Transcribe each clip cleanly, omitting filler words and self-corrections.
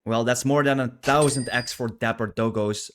Well, that's more than 1000x for Dapper Doggos.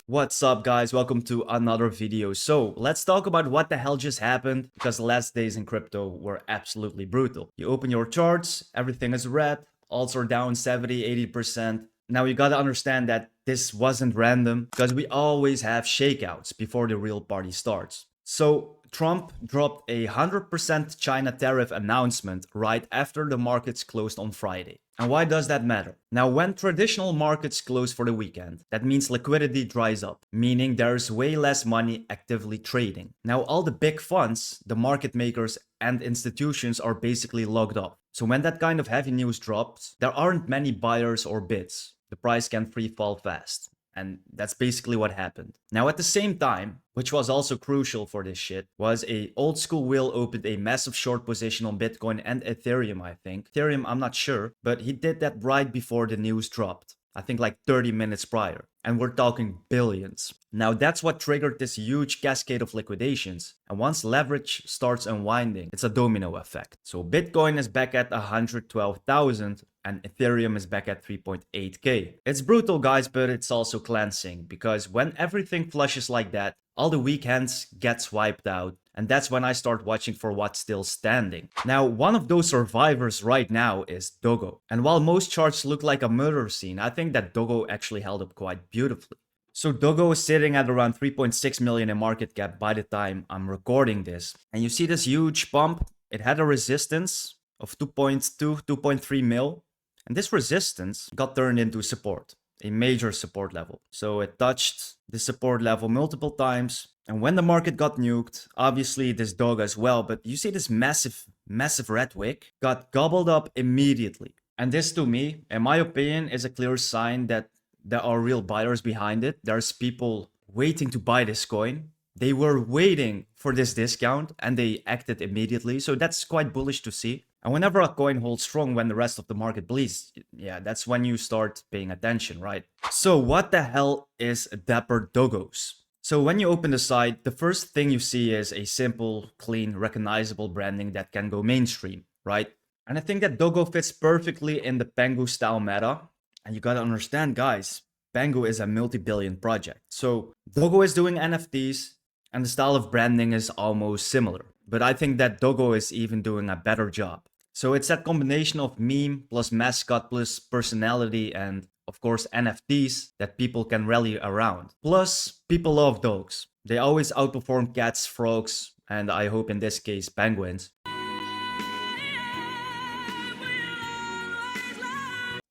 What's up guys, welcome to another video. So let's talk about what the hell just happened, because the last days in crypto were absolutely brutal. You open your charts, everything is red, alts are down 70-80%. Now you gotta understand that this wasn't random, because we always have shakeouts before the real party starts. So Trump dropped a 100% China tariff announcement right after the markets closed on Friday. And why does that matter? Now, when traditional markets close for the weekend, that means liquidity dries up, meaning there's way less money actively trading. Now, all the big funds, the market makers, and institutions are basically logged up. So when that kind of heavy news drops, there aren't many buyers or bids. The price can free fall fast. And that's basically what happened. Now, at the same time, which was also crucial for this shit, was a old school Will opened a massive short position on Bitcoin and Ethereum, I think. Ethereum, I'm not sure, but he did that right before the news dropped. I think like 30 minutes prior. And we're talking billions. Now that's what triggered this huge cascade of liquidations. And once leverage starts unwinding, it's a domino effect. So Bitcoin is back at 112,000 and Ethereum is back at 3.8k. It's brutal guys, but it's also cleansing, because when everything flushes like that, all the weak hands gets wiped out. And that's when I start watching for what's still standing. Now, one of those survivors right now is DOGGO. And while most charts look like a murder scene, I think that DOGGO actually held up quite beautifully. So DOGGO is sitting at around 3.6 million in market cap by the time I'm recording this. And you see this huge pump. It had a resistance of 2.2, 2.3 mil. And this resistance got turned into support, a major support level. So it touched the support level multiple times. And when the market got nuked, obviously this dog as well, but you see this massive red wick got gobbled up immediately. And this to me, in my opinion, is a clear sign that there are real buyers behind it. There's people waiting to buy this coin. They were waiting for this discount and they acted immediately. So that's quite bullish to see. And whenever a coin holds strong when the rest of the market bleeds, yeah, that's when you start paying attention, right? So what the hell is Dapper Doggos? So when you open the site, the first thing you see is a simple, clean, recognizable branding that can go mainstream, right? And I think that DOGGO fits perfectly in the PENGU style meta. And you gotta understand, guys, PENGU is a multi-billion project. So DOGGO is doing NFTs and the style of branding is almost similar. But I think that DOGGO is even doing a better job. So it's that combination of meme plus mascot plus personality and of course NFTs that people can rally around. Plus, people love dogs. They always outperform cats, frogs, and I hope in this case penguins.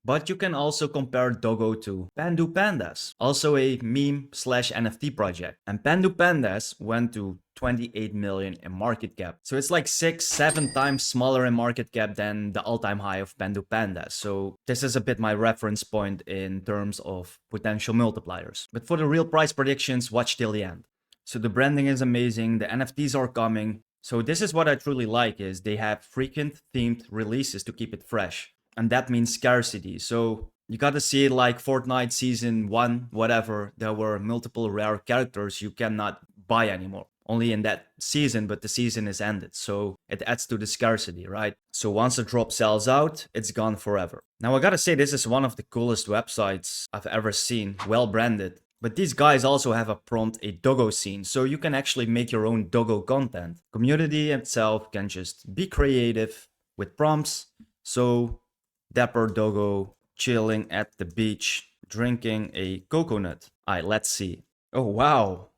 But you can also compare DOGGO to PANDU Pandas, also a meme/NFT project. And PANDU Pandas went to 28 million in market cap. So it's like 6-7 times smaller in market cap than the all-time high of PANDU Pandas. So this is a bit my reference point in terms of potential multipliers. But for the real price predictions, watch till the end. So the branding is amazing, the NFTs are coming. So this is what I truly like, is they have frequent themed releases to keep it fresh. And that means scarcity. So you gotta see it like Fortnite season 1, whatever. There were multiple rare characters you cannot buy anymore. Only in that season, but the season is ended. So it adds to the scarcity, right? So once a drop sells out, it's gone forever. Now I gotta say, this is one of the coolest websites I've ever seen, well branded. But these guys also have a prompt, a DOGGO scene, so you can actually make your own DOGGO content. Community itself can just be creative with prompts. So Dapper DOGGO chilling at the beach, drinking a coconut. Alright, let's see. Oh, wow.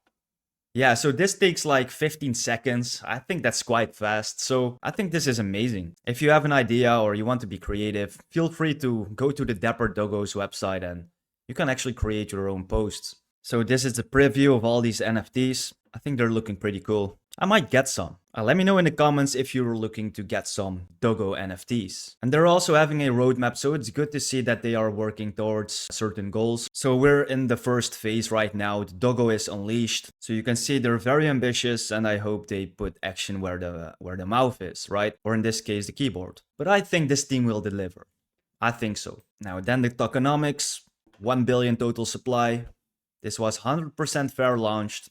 Yeah, so this takes like 15 seconds. I think that's quite fast. So I think this is amazing. If you have an idea or you want to be creative, feel free to go to the Dapper DOGGO's website and you can actually create your own posts. So this is the preview of all these NFTs. I think they're looking pretty cool. I might get some. Let me know in the comments if you're looking to get some DOGGO NFTs. And they're also having a roadmap, so it's good to see that they are working towards certain goals. So we're in the first phase right now. The DOGGO is unleashed. So you can see they're very ambitious, and I hope they put action where the mouth is, right? Or in this case, the keyboard. But I think this team will deliver. I think so. Now then, the tokenomics, 1 billion total supply. This was 100% fair launched.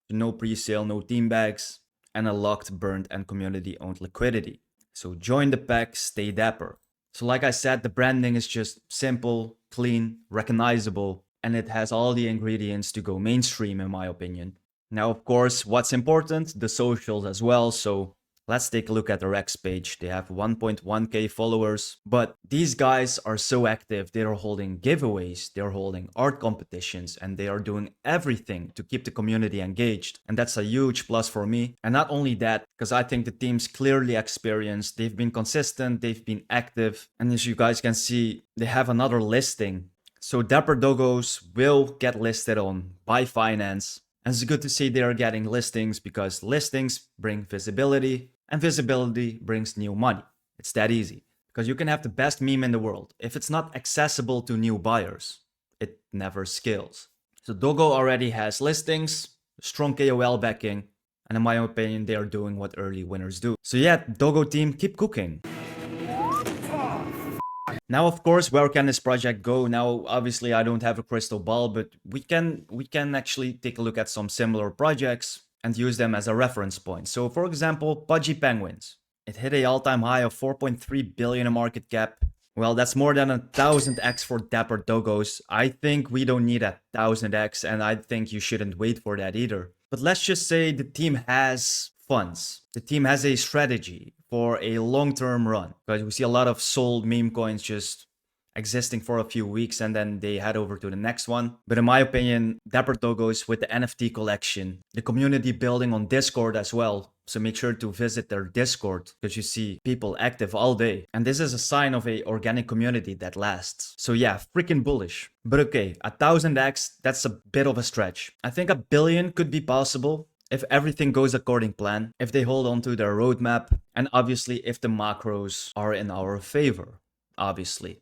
No pre-sale, no team bags, and a locked, burned, and community-owned liquidity. So join the pack, stay dapper. So like I said, the branding is just simple, clean, recognizable, and it has all the ingredients to go mainstream in my opinion. Now, of course, what's important? The socials as well. So let's take a look at their X page. They have 1.1k followers, but these guys are so active. They are holding giveaways, they're holding art competitions, and they are doing everything to keep the community engaged. And that's a huge plus for me. And not only that, because I think the team's clearly experienced, they've been consistent, they've been active. And as you guys can see, they have another listing. So Dapper Doggos will get listed on Binance. And it's good to see they are getting listings because listings bring visibility and visibility brings new money. It's that easy because you can have the best meme in the world. If it's not accessible to new buyers, it never scales. So Doggo already has listings, strong KOL backing, and in my opinion, they are doing what early winners do. So yeah, Doggo team, keep cooking. Now, of course, where can this project go? Now, obviously, I don't have a crystal ball, but we can actually take a look at some similar projects and use them as a reference point. So, for example, Pudgy Penguins. It hit a all-time high of 4.3 billion in market cap. Well, that's more than 1000x for Dapper Doggos. I think we don't need 1000x, and I think you shouldn't wait for that either. But let's just say the team has funds. The team has a strategy for a long-term run, because we see a lot of sold meme coins just existing for a few weeks and then they head over to the next one. But in my opinion, Dapper Doggos with the NFT collection, the community building on Discord as well. So make sure to visit their Discord because you see people active all day. And this is a sign of a organic community that lasts. So yeah, freaking bullish. But okay, 1000x, that's a bit of a stretch. I think 1 billion could be possible if everything goes according plan, if they hold on to their roadmap, and obviously if the macros are in our favor, obviously.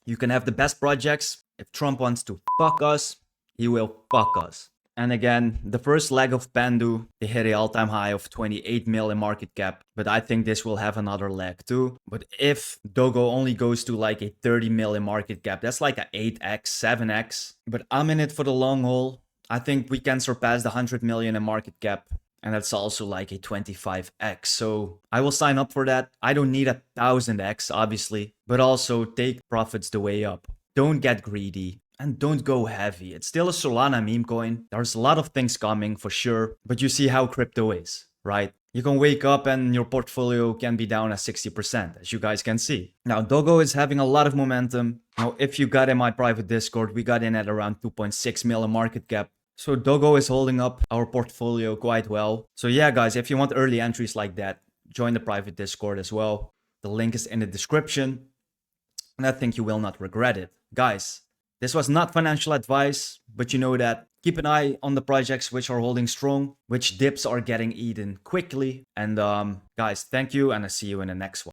You can have the best projects. If Trump wants to fuck us, he will fuck us. And again, the first leg of PANDU, they hit an all-time high of 28 mil in market cap, but I think this will have another leg too. But if Doggo only goes to like a 30 mil in market cap, that's like a 8x, 7x. But I'm in it for the long haul. I think we can surpass the 100 million in market cap. And that's also like a 25x. So I will sign up for that. I don't need 1000x, obviously, but also take profits the way up. Don't get greedy and don't go heavy. It's still a Solana meme coin. There's a lot of things coming for sure, but you see how crypto is, right? You can wake up and your portfolio can be down at 60%, as you guys can see. Now, Doggo is having a lot of momentum. Now, if you got in my private Discord, we got in at around 2.6 mil in market cap. So Doggo is holding up our portfolio quite well. So yeah, guys, if you want early entries like that, join the private Discord as well. The link is in the description. And I think you will not regret it. Guys, this was not financial advice, but you know that. Keep an eye on the projects which are holding strong, which dips are getting eaten quickly. And guys, thank you, and I'll see you in the next one.